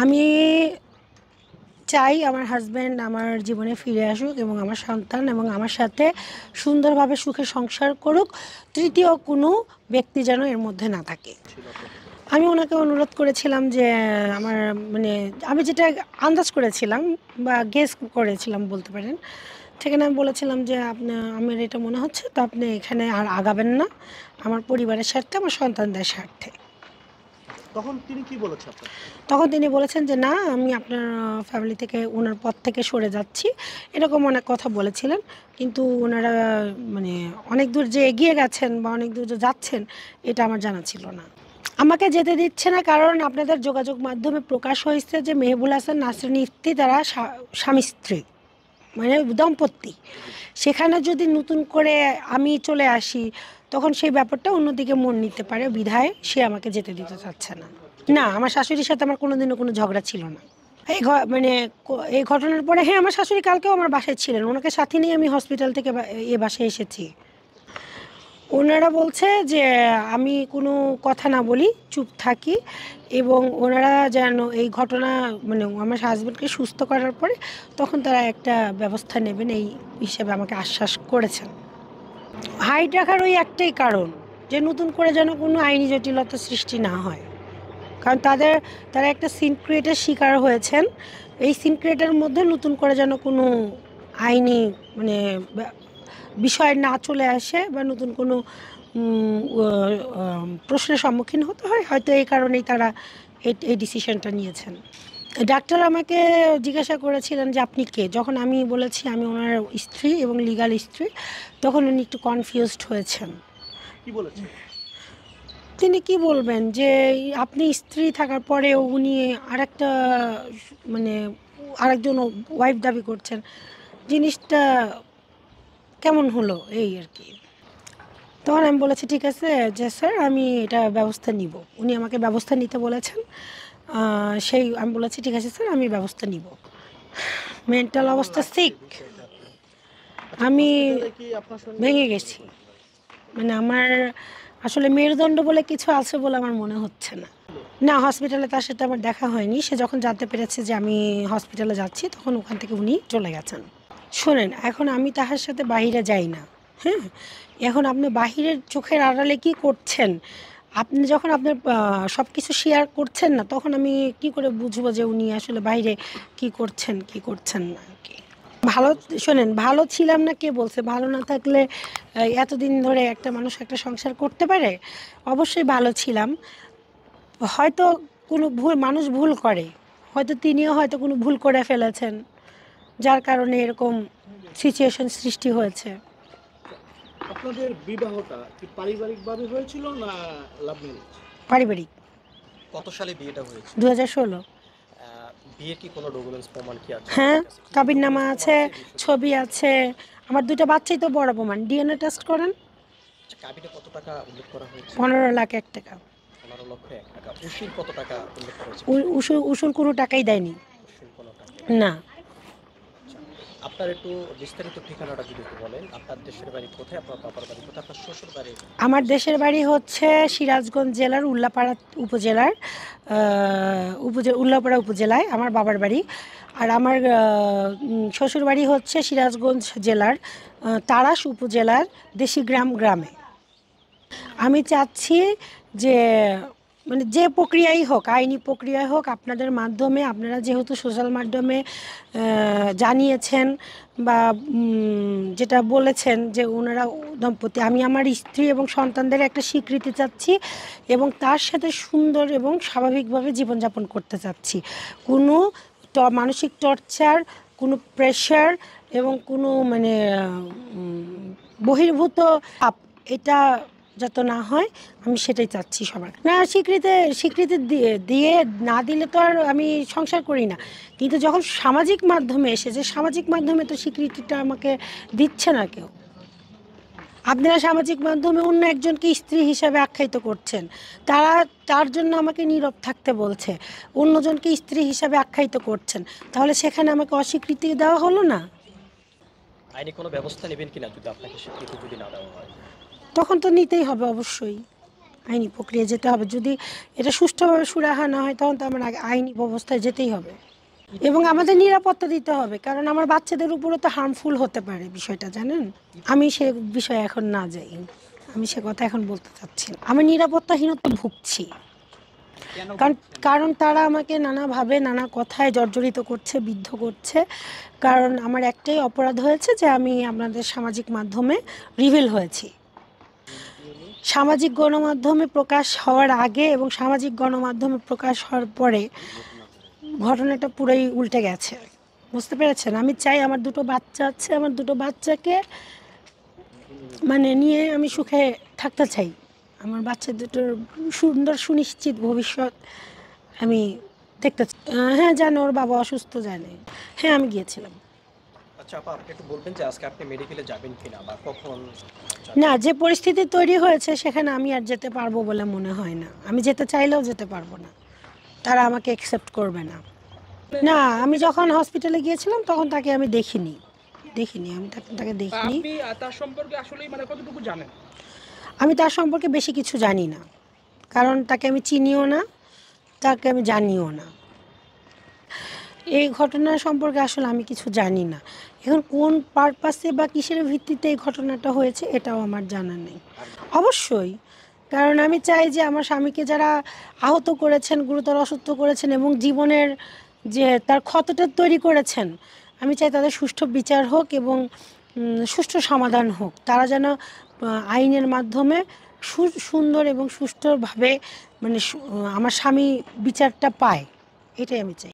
আমি চাই আমার হাজব্যান্ড আমার জীবনে ফিরে আসুক এবং আমার সন্তান এবং আমার সাথে সুন্দরভাবে সুখে সংসার করুক। তৃতীয় কোনো ব্যক্তি যেন এর মধ্যে না থাকে। আমি ওনাকে অনুরোধ করেছিলাম যে আমার মানে আমি যেটা আন্দাজ করেছিলাম বা গেস করেছিলাম বলতে পারেন, সেখানে আমি বলেছিলাম যে আমার এটা মনে হচ্ছে তো আপনি এখানে আর আগাবেন না আমার পরিবারের স্বার্থে, আমার সন্তানদের স্বার্থে। তখন তিনি বলেছেন যে না, আমি আপনার ফ্যামিলি থেকে ওনার পথ থেকে সরে যাচ্ছি, এরকম অনেক কথা বলেছিলেন। কিন্তু ওনারা মানে অনেক দূর যে এগিয়ে গেছেন বা অনেক দূর যে যাচ্ছেন এটা আমার জানা ছিল না। আমাকে যেতে দিচ্ছে না কারণ আপনাদের যোগাযোগ মাধ্যমে প্রকাশ হয়েছে যে মেহবুল হাসান নাসরিন ইফতি তারা স্বামী স্ত্রী, মানে দম্পতি। সেখানে যদি নতুন করে আমি চলে আসি তখন সেই ব্যাপারটা অন্যদিকে মন নিতে পারে, বিধায় সে আমাকে যেতে দিতে চাচ্ছে না। না, আমার শাশুড়ির সাথে আমার কোনোদিনও কোনো ঝগড়া ছিল না। মানে এই ঘটনার পরে হ্যাঁ, আমার শাশুড়ি কালকেও আমার বাসায় ছিলেন, ওনাকে সাথে নিয়ে আমি হসপিটাল থেকে এ বাসায় এসেছি। ওনারা বলছে যে আমি কোনো কথা না বলি, চুপ থাকি, এবং ওনারা যেন এই ঘটনা মানে আমার হাজব্যান্ডকে সুস্থ করার পরে তখন তারা একটা ব্যবস্থা নেবেন এই হিসেবে আমাকে আশ্বাস করেছেন। হাইট রাখার ওই একটাই কারণ যে নতুন করে যেন কোনো আইনি জটিলতা সৃষ্টি না হয়, কারণ তারা একটা সিনক্রিয়েটের শিকার হয়েছেন। এই সিনক্রিয়েটের মধ্যে নতুন করে যেন কোনো আইনি মানে বিষয় না চলে আসে বা নতুন কোনো প্রশ্নের সম্মুখীন হতে হয়, হয়তো এই কারণেই তারা এই ডিসিশনটা নিয়েছেন। ডাক্তার আমাকে জিজ্ঞাসা করেছিলেন যে আপনি কে। যখন আমি বলেছি আমি ওনার স্ত্রী এবং লিগাল স্ত্রী, তখন উনি একটু কনফিউজড হয়েছেন। কি বলেছেন? তিনি কি বলবেন যে আপনি স্ত্রী থাকার পরেও উনি আরেকটা মানে আরেকজন ওয়াইফ দাবি করছেন, জিনিসটা কেমন হলো এই আর কি। তখন আমি বলেছি ঠিক আছে যে স্যার আমি এটা ব্যবস্থা নিব। উনি আমাকে ব্যবস্থা নিতে বলেছেন। সেই আমি বলেছি ঠিক আছে স্যার আমি ব্যবস্থা নিব। মেন্টাল অবস্থা সিক, আমি ভেঙে গেছি। মানে আমার আসলে মেরুদণ্ড বলে কিছু আছে বলে আমার মনে হচ্ছে না। না, হসপিটালে তার সাথে আমার দেখা হয়নি। সে যখন জানতে পেরেছে যে আমি হসপিটালে যাচ্ছি তখন ওখান থেকে উনি চলে গেছেন। শোনেন, এখন আমি তাহার সাথে বাহিরে যাই না, হ্যাঁ। এখন আপনি বাহিরের চোখের আড়ালে কি করছেন, আপনি যখন আপনার সব কিছু শেয়ার করছেন না, তখন আমি কি করে বুঝবো যে উনি আসলে বাইরে কি করছেন কি করছেন না আর কি। ভালো, শোনেন, ভালো ছিলাম না কে বলছে? ভালো না থাকলে এতদিন ধরে একটা মানুষ একটা সংসার করতে পারে? অবশ্যই ভালো ছিলাম। হয়তো কোনো মানুষ ভুল করে, হয়তো তিনিও হয়তো কোনো ভুল করে ফেলেছেন, যার কারণে এরকম সিচুয়েশন সৃষ্টি হয়েছে। আপনাদের বিবাহটা কি পারিবারিকভাবে হয়েছিল না লাভ ম্যারেজ? পারিবারিক। কত সালে বিয়েটা হয়েছিল? 2016। বিয়ের কি কোনো ডকুমেন্টস প্রমাণ কি আছে? হ্যাঁ, কাবিননামা আছে, ছবি আছে, আমার দুটো বাচ্চাই তো বড় প্রমাণ। ডিএনএ টেস্ট করেন। আচ্ছা, কাবিনে কত টাকা উল্লেখ করা হয়েছে? 15,01,000 টাকা। 15,01,000 টাকা। উসির কত টাকা উল্লেখ করা হয়েছে? উসুল কোনো টাকাই দেয়নি। উসির কোনো টাকা না। আচ্ছা, আপনার একটু বিস্তারিত ঠিকানাটা যদি একটু বলেন। আপনার দেশের বাড়ি কোথায়, আপনার বাবার বাড়ি কোথায়, আপনার শ্বশুর বাড়ি? আমার দেশের বাড়ি হচ্ছে সিরাজগঞ্জ জেলার উল্লাপাড়া উপজেলার উল্লাপাড়া উপজেলায় আমার বাবার বাড়ি। আর আমার শ্বশুর বাড়ি হচ্ছে সিরাজগঞ্জ জেলার তাড়াশ উপজেলার দেশিগ্রাম গ্রামে। আমি চাচ্ছি যে মানে যে প্রক্রিয়াই হোক, আইনি প্রক্রিয়াই হোক, আপনাদের মাধ্যমে, আপনারা যেহেতু সোশ্যাল মাধ্যমে জানিয়েছেন বা যেটা বলেছেন যে ওনারা দম্পতি, আমি আমার স্ত্রী এবং সন্তানদের একটা স্বীকৃতি চাচ্ছি এবং তার সাথে সুন্দর এবং স্বাভাবিকভাবে জীবনযাপন করতে চাচ্ছি। কোনো মানসিক টর্চার, কোনো প্রেশার এবং কোনো মানে বহির্ভূত এটা যত না হয়, আমি সেটাই চাচ্ছি সবার। না, স্বীকৃতি দিয়ে না দিলে তো আর আমি সংসার করি না, কিন্তু যখন সামাজিক মাধ্যমে এসেছে, সামাজিক মাধ্যমে তো স্বীকৃতিটা আমাকে দিচ্ছে না কেউ। আপনারা সামাজিক মাধ্যমে অন্য একজনকে স্ত্রী হিসাবে আখ্যায়িত করছেন, তার জন্য আমাকে নীরব থাকতে বলছে, অন্যজনকে স্ত্রী হিসাবে আখ্যায়িত করছেন, তাহলে সেখানে আমাকে অস্বীকৃতি দেওয়া হলো না? আইনি কোনো ব্যবস্থা নেবেন কিনা যদি আপনাকে স্বীকৃতি যদি না দেওয়া হয়? তখন তো নিতেই হবে অবশ্যই। আইনি প্রক্রিয়া যেতে হবে। যদি এটা সুষ্ঠুভাবে সুরাহা না হয় তখন তো আমার আগে আইনি ব্যবস্থায় যেতেই হবে এবং আমাদের নিরাপত্তা দিতে হবে, কারণ আমার বাচ্চাদের উপরে তো হার্মফুল হতে পারে বিষয়টা, জানেন। আমি সে বিষয়ে এখন না যাই, আমি সে কথা এখন বলতে চাচ্ছি না। আমি নিরাপত্তাহীনতা ভুগছি, কারণ কারণ তারা আমাকে নানাভাবে নানা কথায় জর্জরিত করছে, বিদ্ধ করছে। কারণ আমার একটাই অপরাধ হয়েছে যে আমি আপনাদের সামাজিক মাধ্যমে রিভিল হয়েছি। সামাজিক গণমাধ্যমে প্রকাশ হওয়ার আগে এবং সামাজিক গণমাধ্যমে প্রকাশ হওয়ার পরে ঘটনাটা পুরোই উল্টে গেছে, বুঝতে পেরেছেন। আমি চাই, আমার দুটো বাচ্চা আছে, আমার দুটো বাচ্চাকে মানে নিয়ে আমি সুখে থাকতে চাই। আমার বাচ্চা দুটোর সুন্দর সুনিশ্চিত ভবিষ্যৎ আমি দেখতে চাই। হ্যাঁ জানে, ওর বাবা অসুস্থ, জানে। হ্যাঁ আমি গিয়েছিলাম। আচ্ছা আপা, আপনি একটু বলবেন যে আজকে আপনি মেডিকেলে যাবেন কিনা বা কখন না, যে পরিস্থিতি তৈরি হয়েছে সেখানে আমি আর যেতে পারবো বলে মনে হয় না। আমি যেতে চাইলেও যেতে পারবো না, তারা আমাকে অ্যাকসেপ্ট করবে না। না, আমি যখন হসপিটালে গিয়েছিলাম তখন তাকে আমি দেখিনি, আমি তাকে দেখিনি। আপনি তার সম্পর্কে আসলেই মানে কতটুকু জানেন? আমি তার সম্পর্কে বেশি কিছু জানি না, কারণ তাকে আমি চিনিও না, তাকে আমি জানিও না। এই ঘটনা সম্পর্কে আসলে আমি কিছু জানি না। এখন কোন পারপাসে বা কিসের ভিত্তিতে এই ঘটনাটা হয়েছে এটাও আমার জানা নেই। অবশ্যই, কারণ আমি চাই যে আমার স্বামীকে যারা আহত করেছেন, গুরুতর অসুস্থ করেছেন এবং জীবনের যে তার ক্ষতটা তৈরি করেছেন, আমি চাই তাদের সুষ্ঠু বিচার হোক এবং সুষ্ঠু সমাধান হোক। তারা যেন আইনের মাধ্যমে সুন্দর এবং সুষ্ঠুভাবে মানে আমার স্বামী বিচারটা পায়, এটাই আমি চাই।